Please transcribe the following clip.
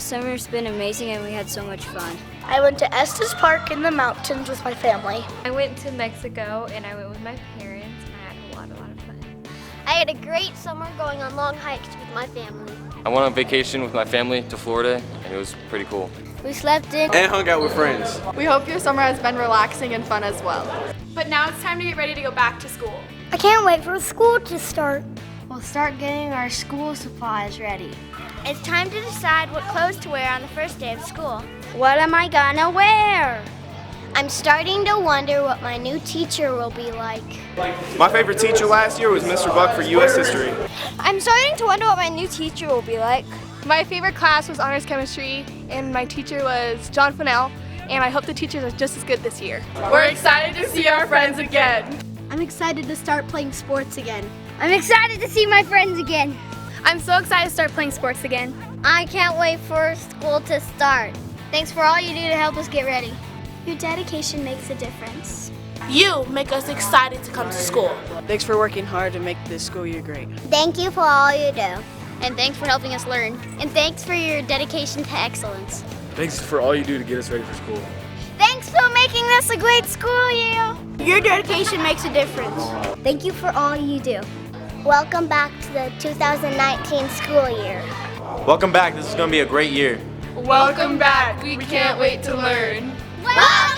summer's been amazing and we had so much fun. I went to Estes Park in the mountains with my family. I went to Mexico and I went with my parents and I had a lot of fun. I had a great summer going on long hikes with my family. I went on vacation with my family to Florida and it was pretty cool. We slept in and hung out with friends. We hope your summer has been relaxing and fun as well. But now it's time to get ready to go back to school. I can't wait for school to start. We'll start getting our school supplies ready. It's time to decide what clothes to wear on the first day of school. What am I gonna wear? I'm starting to wonder what my new teacher will be like. My favorite teacher last year was Mr. Buck for U.S. History. I'm starting to wonder what my new teacher will be like. My favorite class was honors chemistry and my teacher was John Fennell, and I hope the teachers are just as good this year. We're excited to see our friends again. I'm excited to start playing sports again. I'm excited to see my friends again. I'm so excited to start playing sports again. I can't wait for school to start. Thanks for all you do to help us get ready. Your dedication makes a difference. You make us excited to come to school. Thanks for working hard to make this school year great. Thank you for all you do. And thanks for helping us learn. And thanks for your dedication to excellence. Thanks for all you do to get us ready for school. Thanks for making this a great school year. Your dedication makes a difference. Thank you for all you do. Welcome back to the 2019 school year. Welcome back. This is going to be a great year. Welcome back. We can't wait to learn. Welcome!